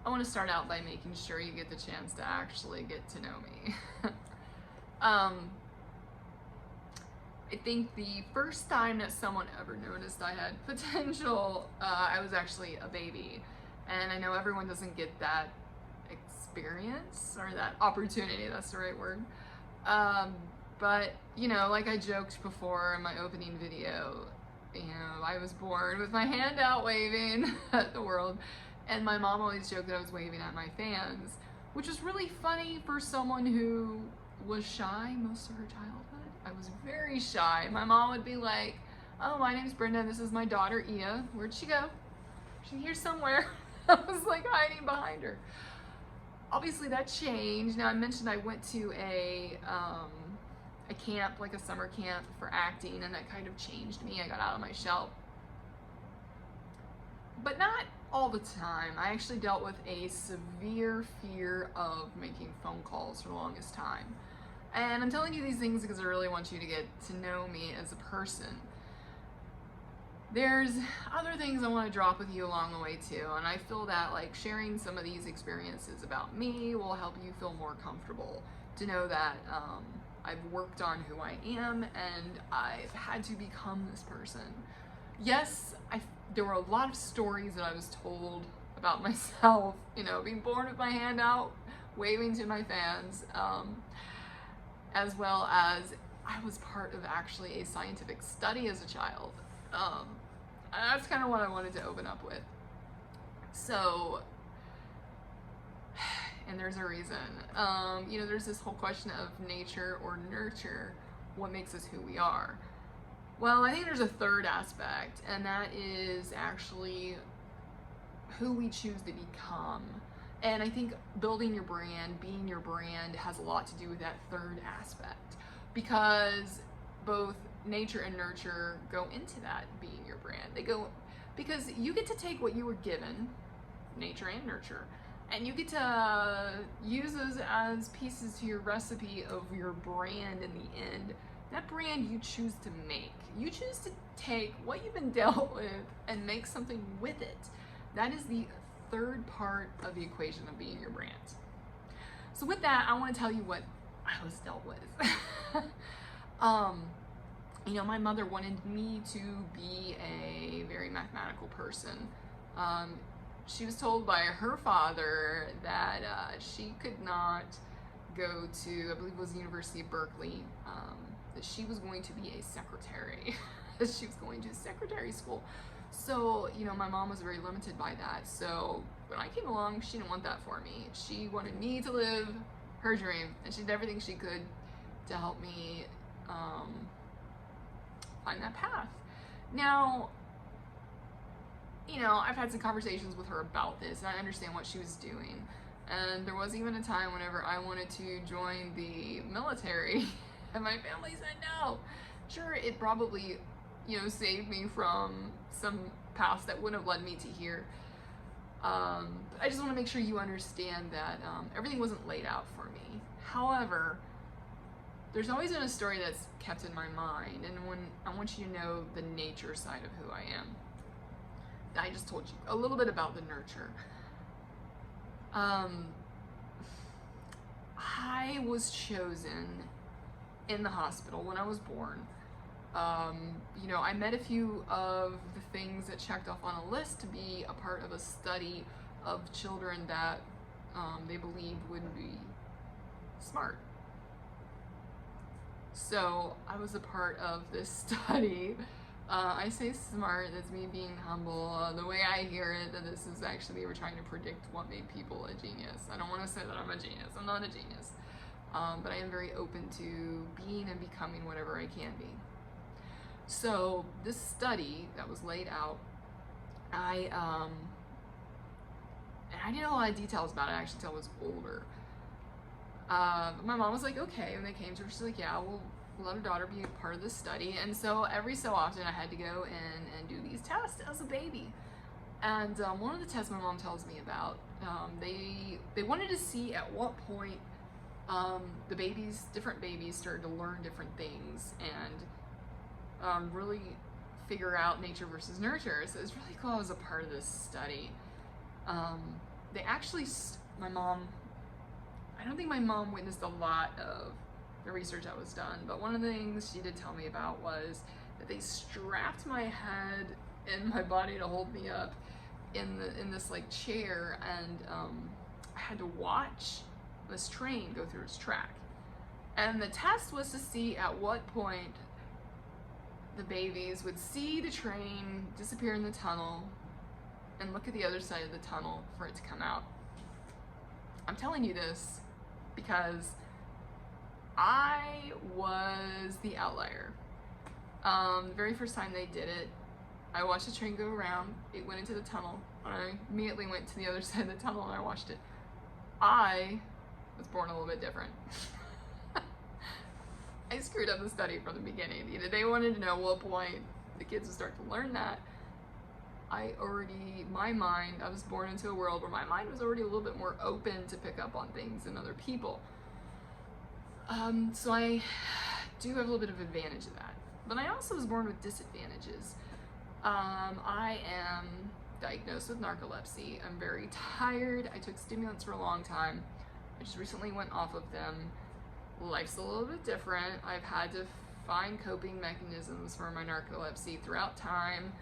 I want to start out by making sure you get the chance to actually get to know me. I think the first time that someone ever noticed I had potential, I was actually a baby. And I know everyone doesn't get that experience or that opportunity, that's the right word. But, you know, like I joked before in my opening video, you know, I was born with my hand out waving at the world. And my mom always joked that I was waving at my fans, which is really funny for someone who was shy most of her childhood. I was very shy. My mom would be like, oh, my name's Brenda, this is my daughter, Ia. Where'd she go? She's here somewhere. I was like hiding behind her. Obviously that changed. Now I mentioned I went to a camp, like a summer camp for acting, and that kind of changed me. I got out of my shell. But not all the time. I actually dealt with a severe fear of making phone calls for the longest time. And I'm telling you these things because I really want you to get to know me as a person. There's other things I want to drop with you along the way too, and I feel that like sharing some of these experiences about me will help you feel more comfortable to know that I've worked on who I am and I've had to become this person. Yes, there were a lot of stories that I was told about myself, you know, being born with my hand out, waving to my fans, as well as I was part of actually a scientific study as a child. That's kind of what I wanted to open up with. So, and there's a reason. You know, there's this whole question of nature or nurture, what makes us who we are. Well, I think there's a third aspect, and that is actually who we choose to become. And I think building your brand, being your brand, has a lot to do with that third aspect, because both nature and nurture go into that being your brand. They go, because you get to take what you were given, nature and nurture, and you get to use those as pieces to your recipe of your brand in the end. That brand you choose to make. You choose to take what you've been dealt with and make something with it. That is the third part of the equation of being your brand. So with that, I want to tell you what I was dealt with. You know, my mother wanted me to be a very mathematical person. She was told by her father that she could not go to, I believe it was the University of Berkeley, that she was going to be a secretary. She was going to secretary school. So, you know, my mom was very limited by that. So when I came along, she didn't want that for me. She wanted me to live her dream, and she did everything she could to help me find that path. Now, you know, I've had some conversations with her about this, and I understand what she was doing. And there was even a time whenever I wanted to join the military, and my family said no. Sure, it probably, you know, saved me from some paths that wouldn't have led me to here. But I just want to make sure you understand that everything wasn't laid out for me. However, there's always been a story that's kept in my mind, and when I want you to know the nature side of who I am. I just told you a little bit about the nurture. I was chosen in the hospital when I was born. You know, I met a few of the things that checked off on a list to be a part of a study of children that they believed would be smart. So I was a part of this study. I say smart, that's me being humble. The way I hear it, that this is actually, they were trying to predict what made people a genius. I don't want to say that I'm a genius. I'm not a genius. But I am very open to being and becoming whatever I can be. So this study that was laid out, and I didn't know a lot of details about it actually until I was older. My mom was like, okay, when they came to her, she's like, yeah, we'll let her daughter be a part of this study. And so every so often I had to go in and do these tests as a baby. And one of the tests my mom tells me about, they wanted to see at what point the different babies started to learn different things and really figure out nature versus nurture. So it's really cool I was a part of this study. they actually, my mom, I don't think my mom witnessed a lot of the research that was done, but one of the things she did tell me about was that they strapped my head and my body to hold me up in this like chair, and I had to watch this train go through its track. And the test was to see at what point the babies would see the train disappear in the tunnel and look at the other side of the tunnel for it to come out. I'm telling you this because I was the outlier. The very first time they did it, I watched the train go around, it went into the tunnel, and I immediately went to the other side of the tunnel and I watched it. I was born a little bit different. I screwed up the study from the beginning. They wanted to know what point the kids would start to learn that. I was born into a world where my mind was already a little bit more open to pick up on things than other people. So I do have a little bit of advantage of that. But I also was born with disadvantages. I am diagnosed with narcolepsy. I'm very tired. I took stimulants for a long time. I just recently went off of them. Life's a little bit different. I've had to find coping mechanisms for my narcolepsy throughout time.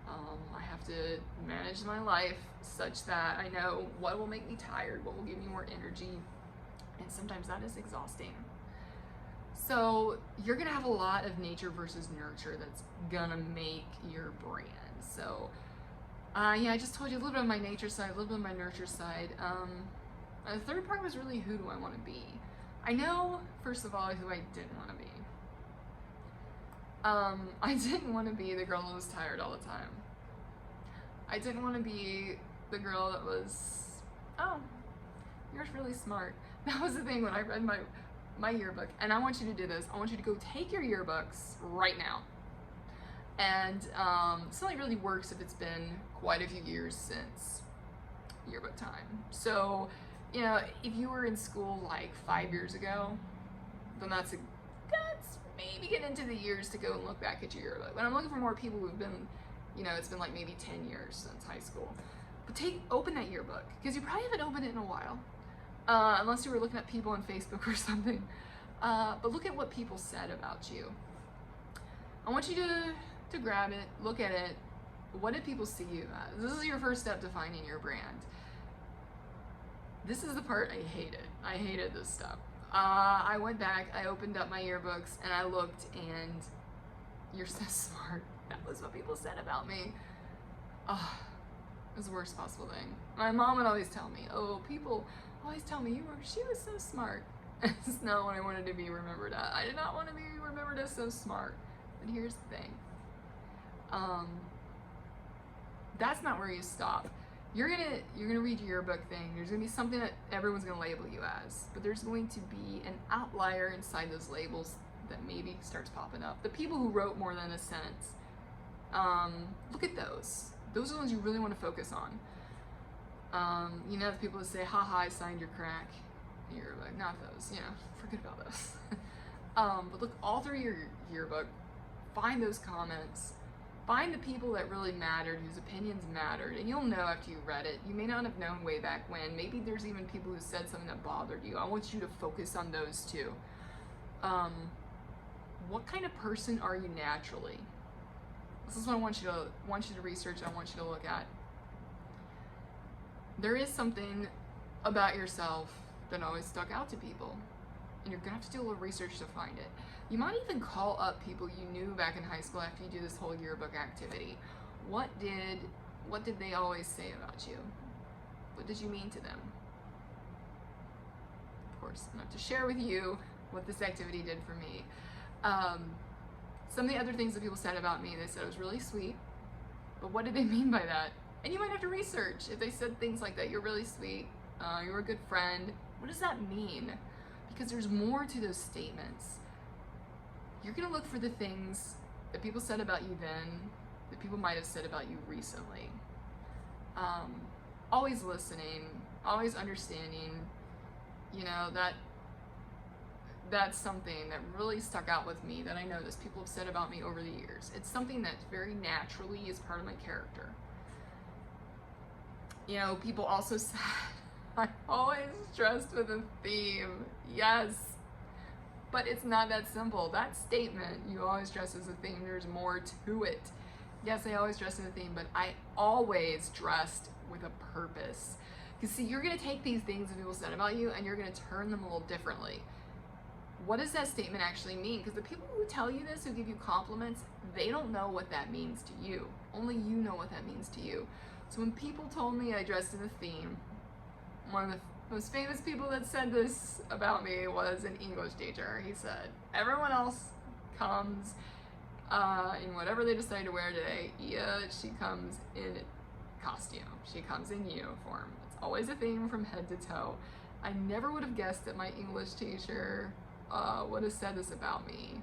I have to manage my life such that I know what will make me tired, what will give me more energy, and sometimes that is exhausting. So you're gonna have a lot of nature versus nurture that's gonna make your brand. So yeah, I just told you a little bit of my nature side, a little bit of my nurture side. The third part was really, who do I want to be? I know, first of all, who I didn't want to be. I didn't want to be the girl who was tired all the time. I didn't want to be the girl that was, oh, you're really smart. That was the thing when I read my yearbook. And I want you to do this. I want you to go take your yearbooks right now. And this only really works if it's been quite a few years since yearbook time. So, you know, if you were in school like 5 years ago, then that's maybe get into the years to go and look back at your yearbook. But I'm looking for more people who've been, you know, it's been like maybe 10 years since high school. But open that yearbook, because you probably haven't opened it in a while, unless you were looking at people on Facebook or something. But look at what people said about you. I want you to grab it, look at it. What did people see you as? This is your first step to finding your brand. This is the part I hated. I hated this stuff. I went back, I opened up my yearbooks, and I looked, and you're so smart. That was what people said about me. Oh, it was the worst possible thing. My mom would always tell me, oh, people always tell me, she was so smart. It's not what I wanted to be remembered as. I did not want to be remembered as so smart. But here's the thing. That's not where you stop. You're gonna read your yearbook thing. There's gonna be something that everyone's gonna label you as, but there's going to be an outlier inside those labels that maybe starts popping up. The people who wrote more than a sentence. Look at those. Those are the ones you really want to focus on. You know, the people that say, haha, I signed your crack yearbook. Not those, you know, forget about those. But look all through your yearbook, find those comments, find the people that really mattered, whose opinions mattered, and you'll know after you read it. You may not have known way back when. Maybe there's even people who said something that bothered you. I want you to focus on those too. What kind of person are you naturally? This is what I want you to research, I want you to look at. There is something about yourself that always stuck out to people, and you're gonna have to do a little research to find it. You might even call up people you knew back in high school after you do this whole yearbook activity. What did they always say about you? What did you mean to them? Of course, I'm going to have to share with you what this activity did for me. Some of the other things that people said about me, they said I was really sweet, but what did they mean by that? And you might have to research. If they said things like that, you're really sweet, you're a good friend, what does that mean? Because there's more to those statements. You're gonna look for the things that people said about you then, that people might have said about you recently. Always listening, always understanding, you know, that's something that really stuck out with me that I noticed people have said about me over the years. It's something that very naturally is part of my character. You know, people also said I always dressed with a theme. Yes, but it's not that simple. That statement, you always dress as a theme, there's more to it. Yes, I always dress as a theme, but I always dressed with a purpose. Because see, you're gonna take these things that people said about you and you're gonna turn them a little differently. What does that statement actually mean? Because the people who tell you this, who give you compliments, they don't know what that means to you. Only you know what that means to you. So when people told me I dressed in a theme, one of the most famous people that said this about me was an English teacher. He said, everyone else comes in whatever they decide to wear today. Ia, she comes in costume. She comes in uniform. It's always a theme from head to toe. I never would have guessed that my English teacher would have said this about me.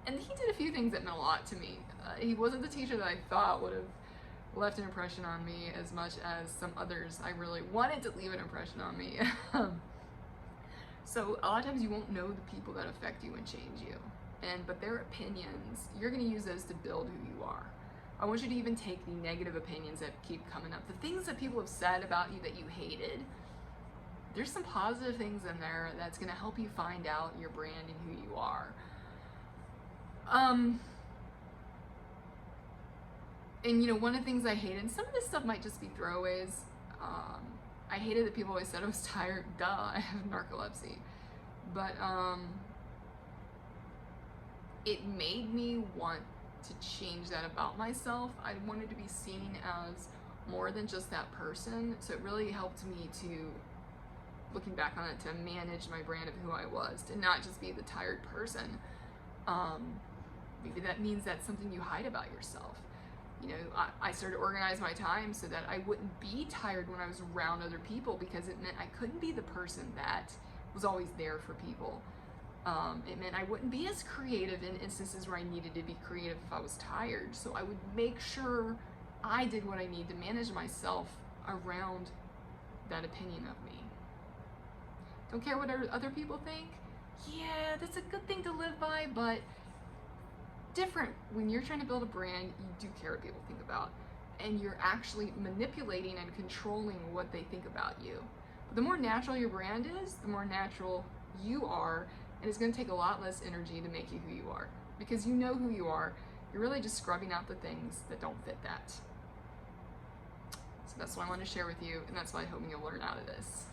And he did a few things that meant a lot to me. He wasn't the teacher that I thought would have left an impression on me as much as some others I really wanted to leave an impression on me. So a lot of times you won't know the people that affect you and change you. But their opinions, you're gonna use those to build who you are. I want you to even take the negative opinions that keep coming up, the things that people have said about you that you hated. There's some positive things in there that's gonna help you find out your brand and who you are. And you know, one of the things I hated, and some of this stuff might just be throwaways, I hated that people always said I was tired. Duh, I have narcolepsy. But it made me want to change that about myself. I wanted to be seen as more than just that person. So it really helped me to, looking back on it, to manage my brand of who I was, to not just be the tired person. Maybe that means that's something you hide about yourself. You know, I started to organize my time so that I wouldn't be tired when I was around other people, because it meant I couldn't be the person that was always there for people. It meant I wouldn't be as creative in instances where I needed to be creative if I was tired. So I would make sure I did what I need to manage myself around that opinion of me. Don't care what other people think? Yeah, that's a good thing to live by, but different when you're trying to build a brand. You do care what people think about, and you're actually manipulating and controlling what they think about you. But the more natural your brand is, the more natural you are, and it's going to take a lot less energy to make you who you are, because you know who you are. You're really just scrubbing out the things that don't fit that. So that's what I want to share with you, and that's what I hope you'll learn out of this.